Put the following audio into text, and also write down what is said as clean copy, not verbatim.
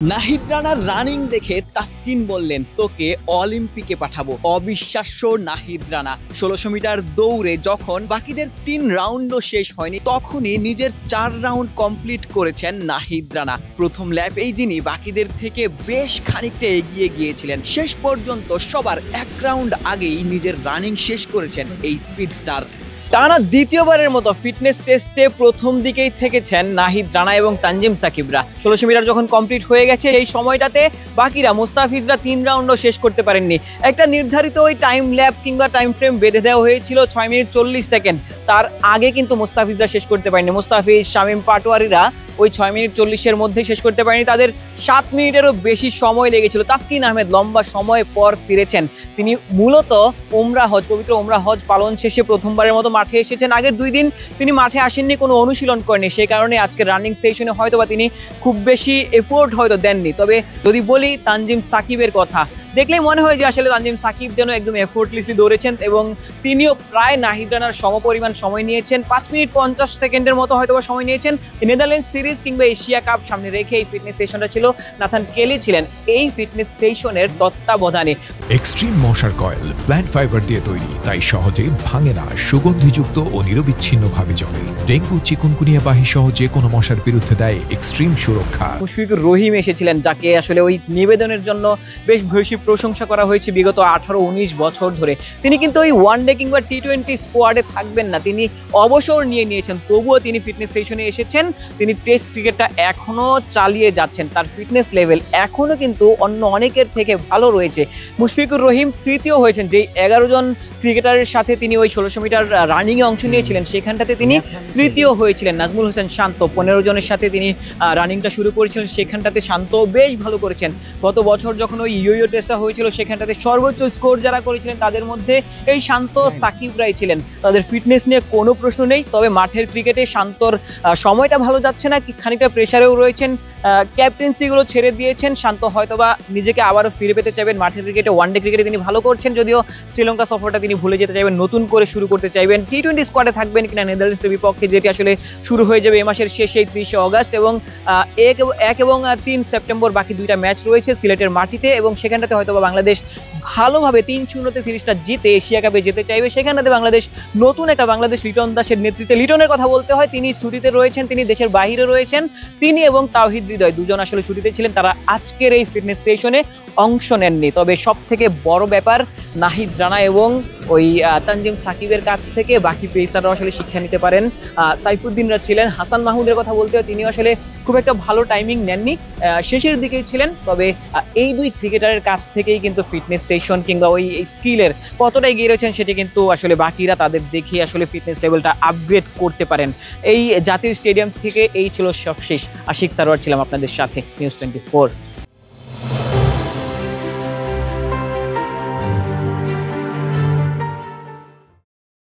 নাহিদ রানার running দেখে তাসকিন বললেন তোকে অলিম্পিকে পাঠাবো। অবিশ্বাস্য নাহিদ রানা ১৬০০ মিটার দৌড়ে যখন বাকিদের ৩ রাউন্ডও শেষ হয়নি তখনই নিজের ৪ রাউন্ড কমপ্লিট করেছেন নাহিদ রানা। প্রথম ল্যাপেই যিনি বাকিদের থেকে বেশ খানিকটা এগিয়ে গিয়েছিলেন, শেষ পর্যন্ত সবার ১ রাউন্ড আগেই নিজের রানিং শেষ করেছেন এই স্পিড স্টার। টানা দ্বিতীয়বারের মতো ফিটনেস টেস্টে প্রথম দিকেই থেকেছেন নাহিদ রানা এবং তানজিম সাকিবরা। ১৬০০ মিটার যখন কমপ্লিট হয়ে গেছে এই সময়টাতে বাকিরা মুস্তাফিজরা ৩ রাউন্ডও শেষ করতে পারেননি। একটা নির্ধারিত ওই টাইম ল্যাপ কিংবা টাইম ফ্রেম বেঁধে দেওয়া হয়েছিল ৬ মিনিট ৪০ সেকেন্ড, তার আগে কিন্তু মুস্তাফিজরা শেষ করতে পারেনি। মুস্তাফিজ, শামীম পাটোয়ারিরা ওই ৬ মিনিট ৪০-এর মধ্যে শেষ করতে পারেনি, তাদের ৭ মিনিটেরও বেশি সময় লেগেছিল। তাসকিন আহমেদ লম্বা সময় পর ফিরেছেন। তিনি মূলত পবিত্র উমরা হজ পালন শেষে প্রথমবারের মতো মাঠে এসেছেন। আগের ২ দিন তিনি মাঠে আসেননি, কোনো অনুশীলন করেনি, সেই কারণে আজকে রানিং সেশনে হয়তো বা তিনি খুব বেশি এফোর্ট হয়তো দেননি। তবে যদি বলি তানজিম সাকিবের কথা, দেখলেই মনে হয় যে আসলে তানজিম সাকিব যেন একদম এফোর্টলেসলি দৌড়েছেন এবং তিনিও প্রায় নাহিদ রানার সমপরিমাণ সময় নিয়েছেন। ৫ মিনিট ৫০ সেকেন্ডের মতো হয়তো সময় নিয়েছেন। নেদারল্যান্ডস সিরিজ কিংবা এশিয়া কাপ সামনে রেখে এই ফিটনেস সেশনটা ছিল। নাথান কেলি ছিলেন এই ফিটনেস সেশনের তত্ত্বাবধানে। এক্সট্রিম মশার কয়েল প্ল্যান্ট ফাইবার দিয়ে তৈরি, তাই সহজে ভাঙে না, সুগন্ধিযুক্ত ও নিরবিচ্ছিন্নভাবে জ্বলে। ডেঙ্গু, চিকুনগুনিয়া বাহি সহ যে কোনো মশার বিরুদ্ধে দেয় এক্সট্রিম সুরক্ষা। মুশফিকুর রহিম এসেছিলেন, যাকে আসলে ওই নিবেদনের জন্য বেশ বেশি প্রশংসা করা হয়েছে বিগত ১৮-১৯ বছর ধরে। তিনি কিন্তু ওই ওয়ানডে কিংবা টি-20 স্কোয়াডে থাকবেন না, তিনি অবসর নিয়েছেন। তবুও তিনি ফিটনেস সেশনে এসেছেন। তিনি টেস্ট ক্রিকেটটা এখনও চালিয়ে যাচ্ছেন। তার ফিটনেস লেভেল এখনও কিন্তু অন্য অনেকের থেকে ভালো রয়েছে। মুশফিকুর রহিম তৃতীয় হয়েছেন, যেই ১১ জন ক্রিকেটারের সাথে তিনি ওই ১৬০০ মিটার রানিংয়ে অংশ নিয়েছিলেন সেখানটাতে তিনি তৃতীয় হয়েছিলেন। নাজমুল হোসেন শান্ত ১৫ জনের সাথে তিনি রানিংটা শুরু করেছিলেন, সেখানটাতে শান্ত বেশ ভালো করেছেন। গত বছর যখন ওই ইয়ো টেস্টটা হয়েছিল সেখানটাতে সর্বোচ্চ স্কোর যারা করেছিলেন তাদের মধ্যে এই শান্ত সাকিবরাই ছিলেন। তাদের ফিটনেস নিয়ে কোনো প্রশ্ন নেই, তবে মাঠের ক্রিকেটে শান্তর সময়টা ভালো যাচ্ছে না, খানিকটা প্রেশারেও রয়েছেন। ক্যাপ্টেন্সিগুলো ছেড়ে দিয়েছেন। শান্ত হয়তোবা নিজেকে আবারও ফিরে পেতে চাইবেন মাঠের ক্রিকেটে। ওয়ানডে ক্রিকেটে তিনি ভালো করছেন, যদিও শ্রীলঙ্কা সফরটা তিনি ভুলে যেতে চাইবেন, নতুন করে শুরু করতে চাইবেন। টি-20 স্কোয়াডে থাকবেন কিনা নেদারল্যান্ডসের বিপক্ষে, যেটি আসলে শুরু হয়ে যাবে এ মাসের শেষে ৩০ অগাস্ট এবং ১ এবং ৩ সেপ্টেম্বর বাকি ২টা ম্যাচ রয়েছে সিলেটের মাটিতে এবং সেখানটাতে হয়তোবা বাংলাদেশ ভালোভাবে ৩-০-তে সিরিজটা জিতে এশিয়া কাপে যেতে চাইবে। সেখানটাতে বাংলাদেশ নতুন একটা বাংলাদেশ লিটন দাসের নেতৃত্বে, লিটনের কথা বলতে হয়, তিনি ছুটিতে রয়েছেন, তিনি দেশের বাইরে রয়েছেন। তিনি এবং তাওহিদ হৃদয় দুজন আসলে ছুটিতে ছিলেন, তারা আজকের এই ফিটনেস সেশনে অংশ নেননি। তবে সব থেকে বড় ব্যাপার নাহিদ রানা এবং ওই তানজিম সাকিবের কাছ থেকে বাকি পেসাররা আসলে শিক্ষা নিতে পারেন। সাইফুদ্দিনরা ছিলেন, হাসান মাহমুদের কথা বলতে হয়, তিনি আসলে খুব একটা ভালো টাইমিং নেননি, শেষের দিকেই ছিলেন। তবে এই ২ ক্রিকেটারের কাছ থেকেই কিন্তু ফিটনেস সেশন কিংবা ওই স্কিলের কতটা এগিয়ে রয়েছেন সেটি কিন্তু আসলে বাকিরা তাদের দেখে আসলে ফিটনেস লেভেলটা আপগ্রেড করতে পারেন। এই জাতীয় স্টেডিয়াম থেকে এই ছিল সবশেষ। আশিক সারোয়ার ছিলাম আপনাদের সাথে, নিউজ 24।